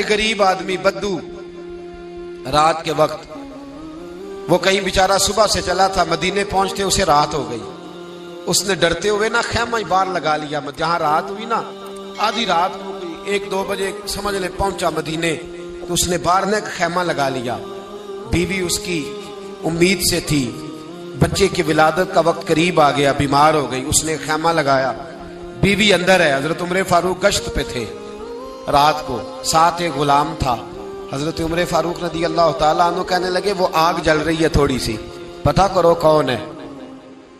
ایک غریب آدمی بدو رات کے وقت وہ کہیں بیچارہ صبح سے چلا تھا، مدینے پہنچتے اسے رات ہو گئی. اس نے ڈرتے ہوئے نا خیمہ ہی باہر لگا لیا. جہاں رات ہوئی نا آدھی رات کو 1-2 بجے سمجھ لے پہنچا مدینے، تو اس نے باہر نے خیمہ لگا لیا. بیوی اس کی امید سے تھی، بچے کی ولادت کا وقت قریب آ گیا، بیمار ہو گئی. اس نے خیمہ لگایا، بیوی اندر ہے. حضرت عمر فاروق گشت پہ تھے رات کو، ساتھ ایک غلام تھا. حضرت عمر فاروق رضی اللہ تعالیٰ عنہ کہنے لگے وہ آگ جل رہی ہے تھوڑی سی، پتہ کرو کون ہے.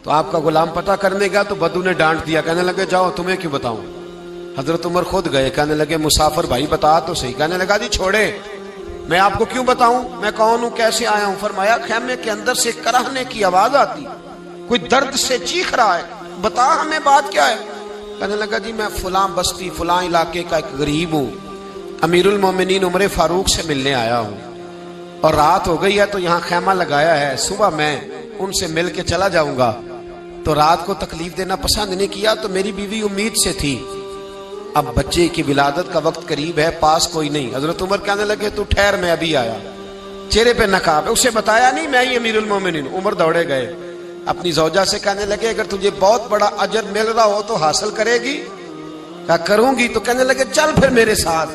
تو آپ کا غلام پتہ کرنے گیا تو بدو نے ڈانٹ دیا، کہنے لگے جاؤ تمہیں کیوں بتاؤں. حضرت عمر خود گئے، کہنے لگے مسافر بھائی بتا تو صحیح. کہنے لگا جی چھوڑے، میں آپ کو کیوں بتاؤں، میں کون ہوں، کیسے آیا ہوں. فرمایا خیمے کے اندر سے کرہنے کی آواز آتی، کوئی درد سے چیخ رہا ہے، بتا ہمیں بات کیا ہے. کہنے لگا جی میں فلاں بستی فلاں علاقے کا ایک غریب ہوں، امیر المومنین عمر فاروق سے ملنے آیا ہوں، اور رات ہو گئی ہے تو یہاں خیمہ لگایا ہے، صبح میں ان سے مل کے چلا جاؤں گا. تو رات کو تکلیف دینا پسند نہیں کیا، تو میری بیوی امید سے تھی، اب بچے کی ولادت کا وقت قریب ہے، پاس کوئی نہیں. حضرت عمر کہنے لگے تو ٹھہر میں ابھی آیا. چہرے پہ نقاب ہے، اسے بتایا نہیں میں ہی امیر المومنین. عمر دوڑے گئے، اپنی زوجہ سے کہنے لگے اگر تجھے بہت بڑا اجر مل رہا ہو تو حاصل کرے گی. کہا کروں گی. تو کہنے لگے چل پھر میرے ساتھ،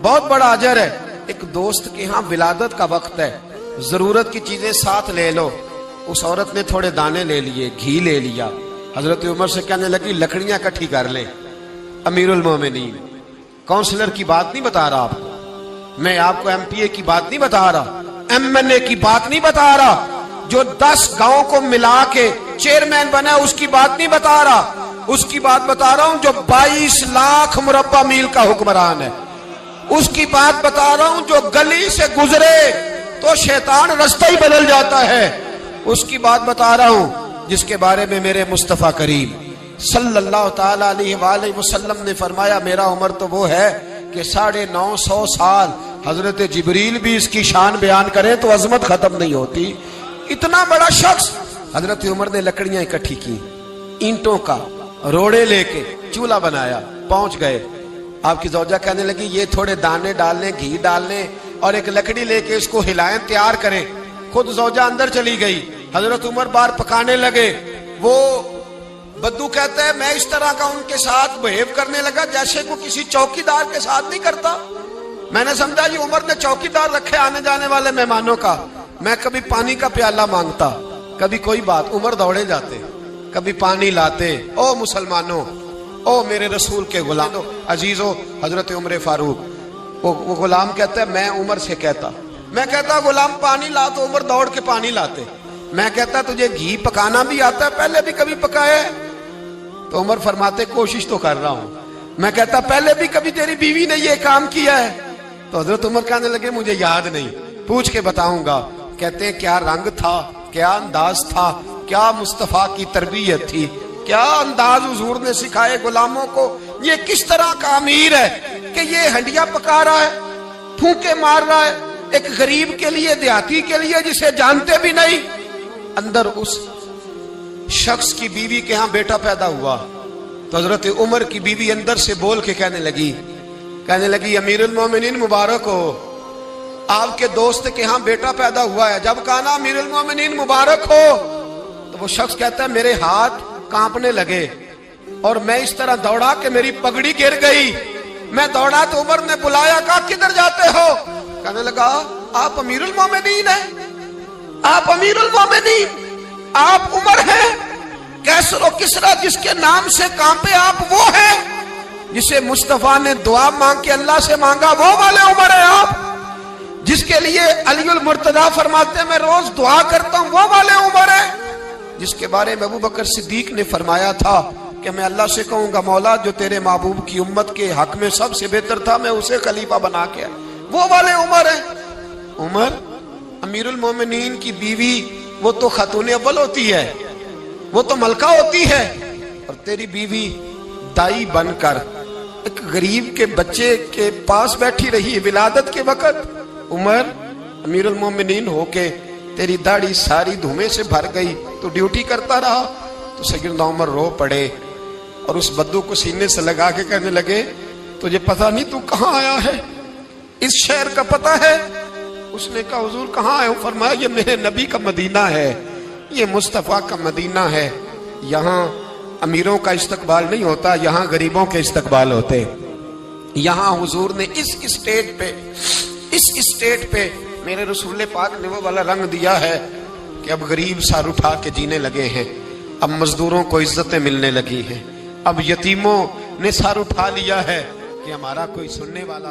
بہت بڑا اجر ہے. ایک دوست کے ہاں ولادت کا وقت ہے، ضرورت کی چیزیں ساتھ لے لو. اس عورت نے تھوڑے دانے لے لیے، گھی لے لیا. حضرت عمر سے کہنے لگی لکڑیاں اکٹھی کر لیں. امیر المومنین کونسلر کی بات نہیں بتا رہا آپ کو، میں آپ کو ایم پی اے کی بات نہیں بتا رہا، ایم این اے کی بات نہیں بتا رہا، جو 10 گاؤں کو ملا کے چیئرمین بنا اس کی بات نہیں بتا رہا. اس کی بات بتا رہا ہوں جو 22 لاکھ مربع میل کا حکمران ہے. اس کی بات بتا رہا ہوں جو گلی سے گزرے تو شیطان رستہ ہی بدل جاتا ہے. اس کی بات بتا رہا ہوں جس کے بارے میں میرے مصطفیٰ کریم صلی اللہ تعالی علیہ وآلہ وسلم نے فرمایا میرا عمر تو وہ ہے کہ 950 سال حضرت جبریل بھی اس کی شان بیان کریں تو عظمت ختم نہیں ہوتی. اتنا بڑا شخص. حضرت عمر نے لکڑیاں اکٹھی کی، اینٹوں کا روڑے لے کے چولہا بنایا، پہنچ گئے. آپ کی زوجہ کہنے لگی یہ تھوڑے دانے ڈالنے، گھی ڈالنے اور ایک لکڑی لے کے اس کو ہلائیں، تیار کریں. خود زوجہ اندر چلی گئی. حضرت عمر باہر پکانے لگے. وہ بدو کہتا ہے میں اس طرح کا ان کے ساتھ بہیو کرنے لگا جیسے کو کسی چوکیدار کے ساتھ نہیں کرتا. میں نے سمجھا یہ عمر نے چوکیدار رکھے آنے جانے والے مہمانوں کا. میں کبھی پانی کا پیالہ مانگتا، کبھی کوئی بات، عمر دوڑے جاتے، کبھی پانی لاتے. او مسلمانوں، او میرے رسول کے غلام عزیزو. حضرت عمر فاروق وہ غلام کہتا ہے میں عمر سے کہتا، میں کہتا غلام پانی لا تو عمر دوڑ کے پانی لاتے. میں کہتا تجھے گھی پکانا بھی آتا ہے، پہلے بھی کبھی پکایا ہے؟ تو عمر فرماتے کوشش تو کر رہا ہوں. میں کہتا پہلے بھی کبھی تیری بیوی نے یہ کام کیا ہے؟ تو حضرت عمر کہنے لگے مجھے یاد نہیں، پوچھ کے بتاؤں گا. کہتے ہیں کیا رنگ تھا، کیا انداز تھا، کیا مصطفیٰ کی تربیت تھی، کیا انداز حضور نے سکھائے غلاموں کو. یہ کس طرح کا امیر ہے کہ یہ ہنڈیا پکا رہا ہے، پھونکے مار رہا ہے ایک غریب کے لیے، دیہاتی کے لیے جسے جانتے بھی نہیں. اندر اس شخص کی بیوی کے ہاں بیٹا پیدا ہوا تو حضرت عمر کی بیوی اندر سے بول کے کہنے لگی امیر المومنین مبارک ہو، آپ کے دوست کے ہاں بیٹا پیدا ہوا ہے. جب کہا نا امیر المومنین مبارک ہو تو وہ شخص کہتا ہے میرے ہاتھ کانپنے لگے اور میں اس طرح دوڑا کہ میری پگڑی گر گئی. میں دوڑا تو عمر نے بلایا، کہا کدھر جاتے ہو؟ کہنے لگا آپ امیر المومنین ہیں، آپ امیر المومنین، آپ عمر ہیں. کیسر و کسرا جس کے نام سے کانپے آپ وہ ہیں، جسے مصطفیٰ نے دعا مانگ کے اللہ سے مانگا وہ والے عمر ہیں آپ، جس کے لیے علی المرتضیٰ فرماتے ہیں میں روز دعا کرتا ہوں وہ والے عمر ہیں، جس کے بارے میں ابو بکر صدیق نے فرمایا تھا کہ میں اللہ سے کہوں گا مولا جو تیرے محبوب کی امت کے حق میں سب سے بہتر تھا میں اسے خلیفہ بنا کے، وہ والے عمر ہیں. عمر امیر المومنین کی بیوی وہ تو خاتون اول ہوتی ہے، وہ تو ملکہ ہوتی ہے، اور تیری بیوی دائی بن کر ایک غریب کے بچے کے پاس بیٹھی رہی ولادت کے وقت. عمر امیر المومنین ہو کے تیری داڑھی ساری دھومے سے بھر گئی تو ڈیوٹی کرتا رہا. تو سیدنا عمر رو پڑے اور اس بدو کو سینے سے لگا کے کہنے لگے تجھے پتہ نہیں تو کہاں آیا ہے؟ اس شہر کا پتہ ہے؟ اس نے کہا حضور کہاں ہے؟ فرمایا یہ میرے نبی کا مدینہ ہے، یہ مصطفیٰ کا مدینہ ہے، یہاں امیروں کا استقبال نہیں ہوتا، یہاں غریبوں کے استقبال ہوتے۔ یہاں حضور نے اس اسٹیٹ پہ میرے رسول پاک نے وہ والا رنگ دیا ہے کہ اب غریب سر اٹھا کے جینے لگے ہیں، اب مزدوروں کو عزتیں ملنے لگی ہیں، اب یتیموں نے سر اٹھا لیا ہے کہ ہمارا کوئی سننے والا